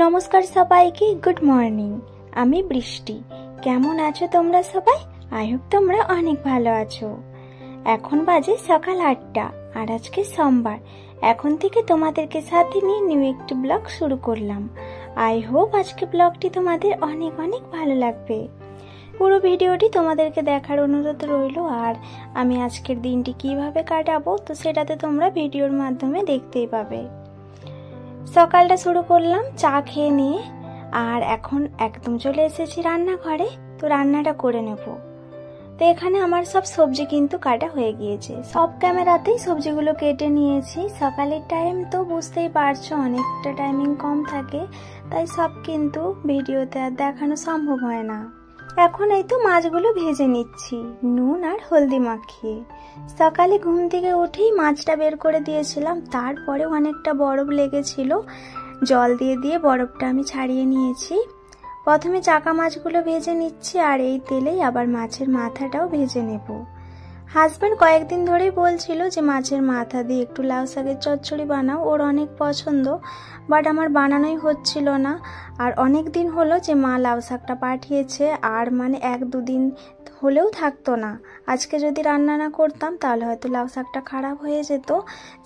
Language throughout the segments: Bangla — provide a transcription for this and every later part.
নমস্কার সবাইকে, গুড মর্নিং। আমি বৃষ্টি। কেমন আছো তোমরা সবাই? আই হোপ তোমরা অনেক ভালো আছো। এখন বাজে সকাল 8টা আর আজকে সোমবার। এখন থেকে তোমাদেরকে সাথে নিয়ে নিউ একটি ব্লগ শুরু করলাম। আই হোপ আজকে ব্লগটি তোমাদের অনেক অনেক ভালো লাগবে। পুরো ভিডিওটি তোমাদেরকে দেখার অনুরোধ রইল। আর আমি আজকের দিনটি কিভাবে কাটাবো তো সেটাতে তোমরা ভিডিওর মাধ্যমে দেখতেই পাবে। সকালটা শুরু করলাম চা খেয়ে নিয়ে, আর এখন একদম চলে এসেছি রান্নাঘরে। তো রান্নাটা করে নেব। তো এখানে আমার সব সবজি কিন্তু কাটা হয়ে গিয়েছে। সব ক্যামেরাতেই সবজিগুলো কেটে নিয়েছি। সকালের টাইম তো বুঝতেই পারছো অনেকটা টাইমিং কম থাকে, তাই সব কিন্তু ভিডিওতে আর দেখানো সম্ভব হয় না। এখন এই তো মাছগুলো ভেজে নিচ্ছি নুন আর হলদি মাখিয়ে। সকালে ঘুম থেকে উঠেই মাছটা বের করে দিয়েছিলাম, তারপরে অনেকটা বরফ লেগেছিল। জল দিয়ে দিয়ে বরফটা আমি ছাড়িয়ে নিয়েছি। প্রথমে চাকা মাছগুলো ভেজে নিচ্ছি, আর এই তেলেই আবার মাছের মাথাটাও ভেজে নেব। হাজব্যান্ড কয়েকদিন ধরেই বলছিল যে মাছের মাথা দিয়ে একটু লাউ শাকের চচ্চড়ি বানাও, ওর অনেক পছন্দ, বাট আমার বানানোই হচ্ছিল না। আর অনেক দিন হলো যে মা লাউ শাকটা পাঠিয়েছে, আর মানে 1-2 দিন হলেও থাকতো না। আজকে যদি রান্না না করতাম তাহলে হয়তো লাউ শাকটা খারাপ হয়ে যেত,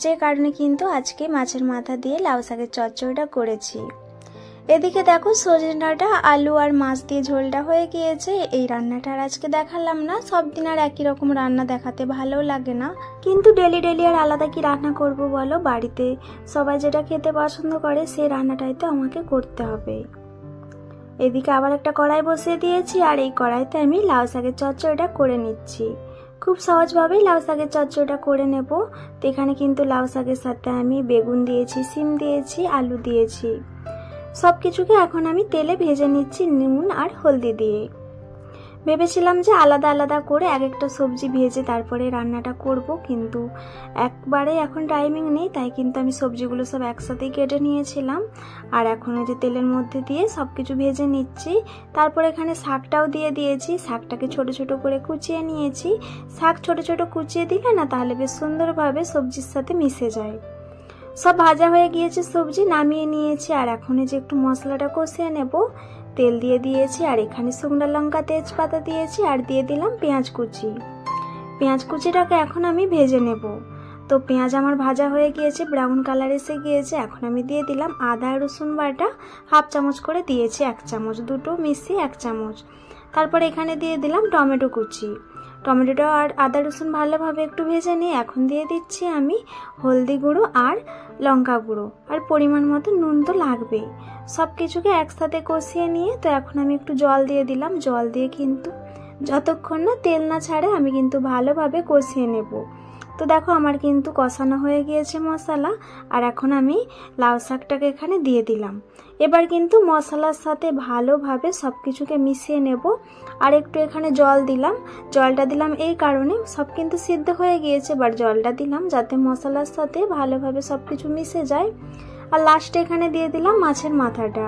যে কারণে কিন্তু আজকে মাছের মাথা দিয়ে লাউ শাকের চচ্চড়িটা করেছি। এদিকে দেখো সজনে ডাঁটা, আলু আর মাছ দিয়ে ঝোলটা হয়ে গিয়েছে। এই রান্নাটা আর আজকে দেখালাম না, সব দিন আর একই রকম রান্না দেখাতে ভালো লাগে না, কিন্তু ডেলি ডেলি আর আলাদা কি রান্না করব বলো? বাড়িতে সবাই যেটা খেতে পছন্দ করে সেই রান্নাটাই তো আমাকে করতে হবে। এদিকে আবার একটা কড়াই বসিয়ে দিয়েছি, আর এই কড়াইতে আমি লাউ শাকের চচ্চড়িটা করে নিচ্ছি। খুব সহজভাবেই লাউ শাকের চচ্চড়িটা করে নেব। তো এখানে কিন্তু লাউ শাকের সাথে আমি বেগুন দিয়েছি, সিম দিয়েছি, আলু দিয়েছি। সবকিছুকে এখন আমি তেলে ভেজে নিচ্ছি নুন আর হলদি দিয়ে। ভেবেছিলাম যে আলাদা আলাদা করে এক একটা সবজি ভেজে তারপরে রান্নাটা করব, কিন্তু একবারে এখন টাইমিং নেই, তাই কিন্তু আমি সবজিগুলো সব একসাথেই কেটে নিয়েছিলাম। আর এখন ওই যে তেলের মধ্যে দিয়ে সবকিছু ভেজে নিচ্ছি। তারপর এখানে শাকটাও দিয়ে দিয়েছি। শাকটাকে ছোট ছোট করে কুচিয়ে নিয়েছি। শাক ছোট ছোট কুচিয়ে দিলে না তাহলে বেশ সুন্দরভাবে সবজির সাথে মিশে যায়। সব ভাজা হয়ে গিয়েছে, সবজি নামিয়ে নিয়েছি। আর এখন যে একটু মশলাটা কষিয়ে নেব। তেল দিয়ে দিয়েছি, আর এখানে শুকনো লঙ্কা তেজপাতা দিয়েছি, আর দিয়ে দিলাম পেঁয়াজ কুচি। পেঁয়াজ কুচিটাকে এখন আমি ভেজে নেব। তো পেঁয়াজ আমার ভাজা হয়ে গিয়েছে, ব্রাউন কালার এসে গিয়েছে। এখন আমি দিয়ে দিলাম আদা রসুন বাটা, 1/2 চামচ করে দিয়েছি, 1 চামচ, দুটো মিশিয়ে 1 চামচ। তারপর এখানে দিয়ে দিলাম টমেটো কুচি। টমেটোটা আর আদা রসুন ভালোভাবে একটু ভেজে নিয়ে এখন দিয়ে দিচ্ছি আমি হলদি গুঁড়ো আর লঙ্কা গুঁড়ো, আর পরিমাণ মতো নুন তো লাগবেই। সব কিছুকে একসাথে কষিয়ে নিয়ে তো এখন আমি একটু জল দিয়ে দিলাম। জল দিয়ে কিন্তু যতক্ষণ না তেল না ছাড়ে আমি কিন্তু ভালোভাবে কষিয়ে নেব। তো দেখো আমার কিন্তু কষানো হয়ে গিয়েছে মশলা, আর এখন আমি লাউ শাকটাকে এখানে দিয়ে দিলাম। এবার কিন্তু মশলার সাথে ভালোভাবে সব কিছুকে মিশিয়ে নেব। আর একটু এখানে জল দিলাম। জলটা দিলাম এই কারণে, সব কিন্তু সিদ্ধ হয়ে গিয়েছে, বাট জলটা দিলাম যাতে মশলার সাথে ভালোভাবে সব কিছু মিশে যায়। আর লাস্টে এখানে দিয়ে দিলাম মাছের মাথাটা,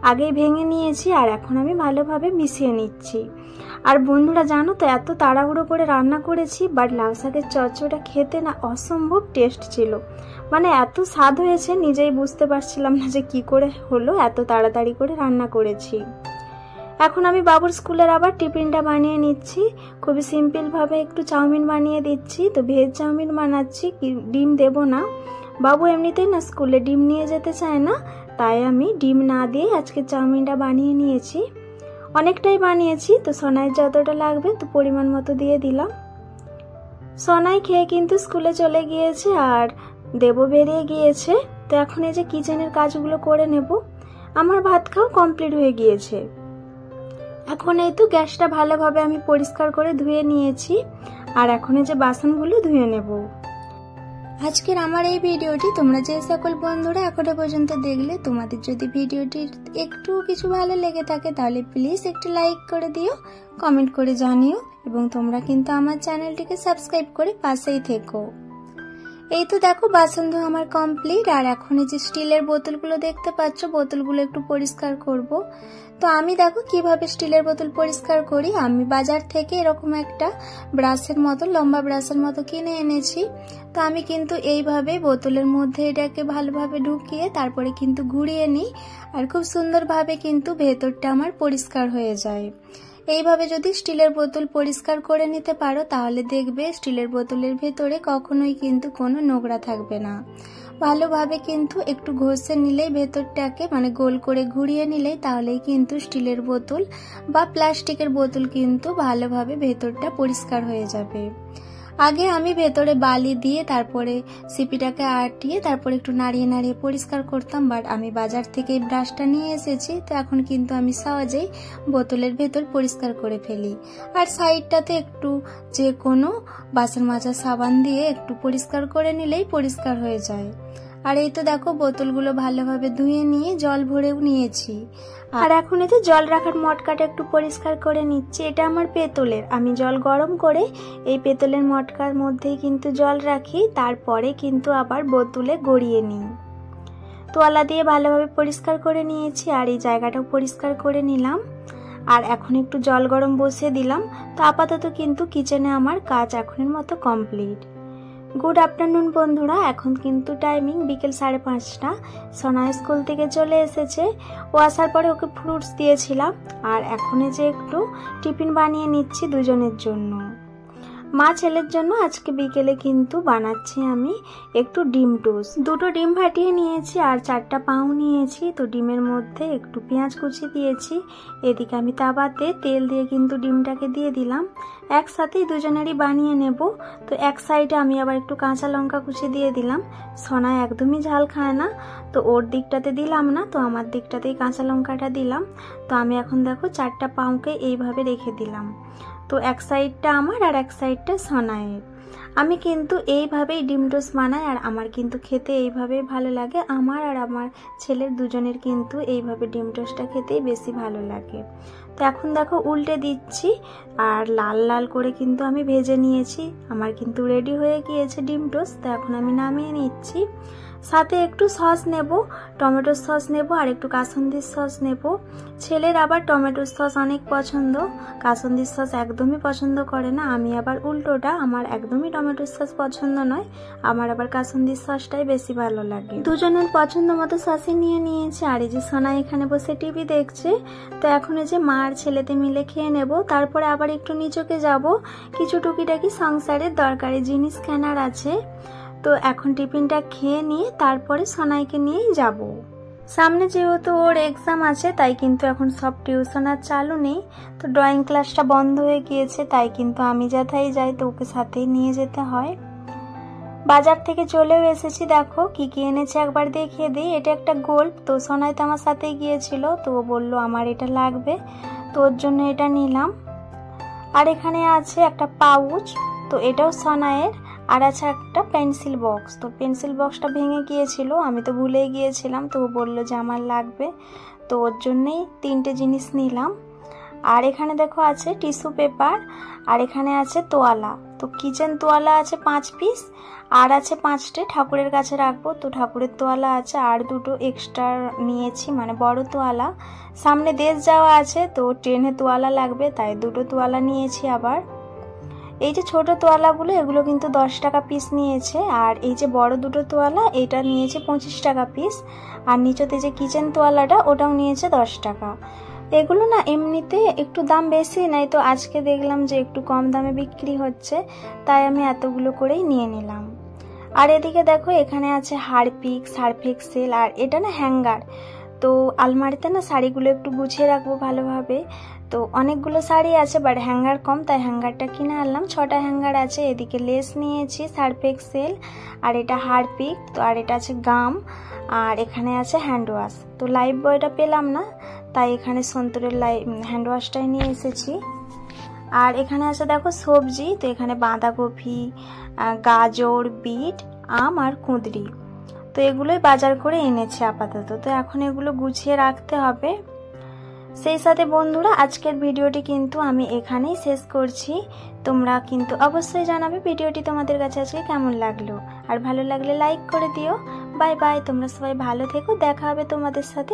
আগেই ভেঙে নিয়েছি, আর এখন আমি ভালোভাবে মিশিয়ে নিচ্ছি। আর বন্ধুরা জানো তো, এত তাড়াহুড়ো করে রান্না করেছি, বাট লাউ শাকের চচ্চড়িটা খেতে না অসম্ভব টেস্ট ছিল। মানে এত স্বাদ হয়েছে, নিজেই বুঝতে পারছিলাম না যে কি করে হলো, এত তাড়াতাড়ি করে রান্না করেছি। এখন আমি বাবুর স্কুলের আবার টিফিনটা বানিয়ে নিচ্ছি। খুবই সিম্পলভাবে একটু চাউমিন বানিয়ে দিচ্ছি। তো ভেজ চাউমিন বানাচ্ছি, ডিম দেব না। বাবু এমনিতেই না স্কুলে ডিম নিয়ে যেতে চায় না, তাই আমি ডিম না দিয়ে আজকে চাউমিনটা বানিয়ে নিয়েছি। অনেকটাই বানিয়েছি, তো সোনাই যতটা লাগবে তো পরিমাণ মতো দিয়ে দিলাম। সোনাই খেয়ে কিন্তু স্কুলে চলে গিয়েছে, আর দেবও বেরিয়ে গিয়েছে। তো এখন এই যে কিচেনের কাজগুলো করে নেব। আমার ভাত খাওয়া কমপ্লিট হয়ে গিয়েছে। এখন এই তো গ্যাসটা ভালোভাবে আমি পরিষ্কার করে ধুয়ে নিয়েছি, আর এখন এই যে বাসনগুলো ধুয়ে নেব। আজকের আমার এই ভিডিওটি তোমরা যে সকল বন্ধুরা এখনো পর্যন্ত দেখলে, তোমাদের যদি ভিডিওটির একটু কিছু ভালো লেগে থাকে তাহলে প্লিজ একটু লাইক করে দিও, কমেন্ট করে জানিও, এবং তোমরা কিন্তু আমার চ্যানেলটিকে সাবস্ক্রাইব করে পাশেই থেকো। এই তো দেখো বাসন ধোয়া আমার কমপ্লিট। আর এখন এই যে স্টিলের বোতলগুলো দেখতে পাচ্ছ, বোতলগুলো একটু পরিষ্কার করব। তো আমি দেখো কিভাবে স্টিলের বোতল পরিষ্কার করি। আমি বাজার থেকে এরকম একটা ব্রাশের মতো, লম্বা ব্রাশের মতো কিনে এনেছি। তো আমি কিন্তু এইভাবে বোতলের মধ্যে এটাকে ভালোভাবে ঢুকিয়ে তারপরে কিন্তু ঘুরিয়ে নিই, আর খুব সুন্দরভাবে কিন্তু ভেতরটা আমার পরিষ্কার হয়ে যায়। এইভাবে যদি স্টিলের বোতল পরিষ্কার করে নিতে পারো তাহলে দেখবে স্টিলের বোতলের ভেতরে কখনোই কিন্তু কোনো নোংরা থাকবে না। ভালোভাবে কিন্তু একটু ঘষে নিলেই ভেতরটাকে মানে গোল করে ঘুরিয়ে নিলেই তাহলেই কিন্তু স্টিলের বোতল বা প্লাস্টিকের বোতল কিন্তু ভালোভাবে ভেতরটা পরিষ্কার হয়ে যাবে। আগে আমি ভেতরে বালি দিয়ে তারপরে সিপিটাকে আটিয়ে তারপরে একটু নাড়িয়ে নাড়িয়ে পরিষ্কার করতাম, বাট আমি বাজার থেকে এই ব্রাশটা নিয়ে এসেছি। তো এখন কিন্তু আমি সহজেই বোতলের ভেতর পরিষ্কার করে ফেলি। আর সাইডটাতে একটু যে কোনো বাসন মাজা সাবান দিয়ে একটু পরিষ্কার করে নিলেই পরিষ্কার হয়ে যায়। আর এই তো দেখো বোতলগুলো ভালোভাবে ধুয়ে নিয়ে জল ভরেও নিয়েছি। আর এখন এতে জল রাখার মটকাটা একটু পরিষ্কার করে নিচ্ছি। এটা আমার পেতলের, আমি জল গরম করে এই পেতলের মটকার মধ্যেই কিন্তু জল রাখি, তারপরে কিন্তু আবার বোতলে গড়িয়ে নিই। তোয়ালা দিয়ে ভালোভাবে পরিষ্কার করে নিয়েছি আর এই জায়গাটাও পরিষ্কার করে নিলাম। আর এখন একটু জল গরম বসিয়ে দিলাম। তো আপাতত কিন্তু কিচেনে আমার কাজ এখনের মতো কমপ্লিট। গুড আফটারনুন বন্ধুরা, এখন কিন্তু টাইমিং বিকেল 5:30। সোনা স্কুল থেকে চলে এসেছে। ও আসার পরে ওকে ফ্রুটস দিয়েছিলাম। আর এখন যে একটু টিফিন বানিয়ে নিচ্ছি দুজনের জন্য। মা ছেলের জন্য আজকে বিকেলে কিন্তু বানাচ্ছি আমি একটু ডিম টোস্ট। 2টো ডিম ফাটিয়ে নিয়েছি আর 4টা পাউ নিয়েছি। তো ডিমের মধ্যে একটু পেঁয়াজ কুচি দিয়েছি। এদিকে আমি তাওয়াতে তেল দিয়ে কিন্তু ডিমটাকে দিয়ে দিলাম। একসাথেই দুজনেরই বানিয়ে নেব। তো এক সাইডে আমি আবার একটু কাঁচা লঙ্কা কুচি দিয়ে দিলাম। সোনা একদমই ঝাল খায় না, তো ওর দিকটাতে দিলাম না, তো আমার দিকটাতেই কাঁচা লঙ্কাটা দিলাম। তো আমি এখন দেখো 4টা পাউকে এইভাবে রেখে দিলাম। তো এক সাইডটা আমার আর এক সাইডটা সোনায়ের। আমি কিন্তু এইভাবেই ডিম টোস্ট বানাই আর আমার কিন্তু খেতে এইভাবেই ভালো লাগে। আমার আর আমার ছেলের দুজনের কিন্তু এইভাবে ডিম টোস্টটা খেতেই বেশি ভালো লাগে। তো এখন দেখো উল্টে দিচ্ছি আর লাল লাল করে কিন্তু আমি ভেজে নিয়েছি। আমার কিন্তু রেডি হয়ে গিয়েছে ডিম টোস্ট। তো এখন আমি নামিয়ে নিচ্ছি। সাথে একটু সস নেব, টমেটো সস নেব আর একটু কাসুন্দির সস নেব। ছেলের আবার টমেটো সস অনেক পছন্দ, কাসুন্দির সস একদমই পছন্দ করে না। আমি আবার উল্টোটা, আমার একদমই টমেটো সস পছন্দ নয়, আমার আবার কাসুন্দির সসটাই বেশি ভালো লাগে। দুজনের পছন্দ মতো সসই নিয়ে নিয়েছে। আর এই যে সোনা এখানে বসে টিভি দেখছে। তো এখন এই যে মা আর ছেলেতে মিলে খেয়ে নেব। তারপরে আবার একটু নিচকে যাব, কিছু টুকিটাকি সংসারের দরকারি জিনিস কেনার আছে। তো এখন টিফিনটা খেয়ে নিয়ে তারপরে সোনাইকে নিয়েই যাব। সামনে যেহেতু ওর এক্সাম আছে তাই কিন্তু এখন সব টিউশন আর চালু নেই। তো ড্রয়িং ক্লাসটা বন্ধ হয়ে গিয়েছে, তাই কিন্তু আমি যেথায় যাই তো ওকে সাথেই নিয়ে যেতে হয়। বাজার থেকে চলেও এসেছি। দেখো কি কি এনেছে একবার দেখিয়ে দিই। এটা একটা গোল্ড, তো সোনাই তো আমার সাথেই গিয়েছিল, তো ও বললো আমার এটা লাগবে, তো ওর জন্য এটা নিলাম। আর এখানে আছে একটা পাউচ, তো এটাও সোনাইয়ের। আর আছে একটা পেন্সিল বক্স, তো পেন্সিল বক্সটা ভেঙে গিয়েছিল, আমি তো ভুলেই গিয়েছিলাম, তো ও বললো যে আমার লাগবে, তো ওর জন্যেই 3টে জিনিস নিলাম। আর এখানে দেখো আছে টিস্যু পেপার, আর এখানে আছে তোয়ালা, তো কিচেন তোয়ালা আছে 5 পিস, আর আছে 5টে ঠাকুরের কাছে রাখবো। তো ঠাকুরের তোয়ালা আছে আর 2টো এক্সট্রা নিয়েছি, মানে বড় তোয়ালা। সামনে দেশ যাওয়া আছে, তো ট্রেনে তোয়ালা লাগবে, তাই 2টো তোয়ালা নিয়েছি। আবার এই যে ছোট তোয়ালাগুলো এগুলো কিন্তু 10 টাকা পিস নিয়েছে। আর এই যে বড় 2টো তোয়ালা এটা নিয়েছে 25 টাকা পিস। আর নিচতে যে কিচেন তোয়ালাটা ওটাও নিয়েছে 10 টাকা। এগুলো না এমনিতে একটু দাম বেশি নেয়, তো আজকে দেখলাম যে একটু কম দামে বিক্রি হচ্ছে, তাই আমি এতগুলো করেই নিয়ে নিলাম। আর এদিকে দেখো এখানে আছে হারপিক, সার্ফ এক্সেল, আর এটা না হ্যাঙ্গার। তো আলমারিতে না শাড়িগুলো একটু গুছিয়ে রাখবো ভালোভাবে। তো অনেকগুলো শাড়ি আছে বাট হ্যাঙ্গার কম, তাই হ্যাঙ্গারটা কিনে আনলাম। 6টা হ্যাঙ্গার আছে। এদিকে লেস নিয়েছি, সার্ফ এক্সেল, আর এটা হারপিক, তো আর এটা আছে গাম, আর এখানে আছে হ্যান্ড ওয়াশ। তো লাইফ বয়টা পেলাম না, তাই এখানে সন্তুরের হ্যান্ড ওয়াশটাই নিয়ে এসেছি। আর এখানে আছে দেখো সবজি, তো এখানে বাঁধাকপি, গাজর, বিট, আম আর কুঁদরি, তো এগুলোই বাজার করে এনেছি আপাতত। তো এখন এগুলো গুছিয়ে রাখতে হবে। সেই সাথে বন্ধুরা আজকের ভিডিওটি কিন্তু আমি এখানেই শেষ করছি। তোমরা কিন্তু অবশ্যই জানাবে ভিডিওটি তোমাদের কাছে আজকে কেমন লাগলো, আর ভালো লাগলে লাইক করে দিও। বাই বাই, তোমরা সবাই ভালো থেকো, দেখা হবে তোমাদের সাথে।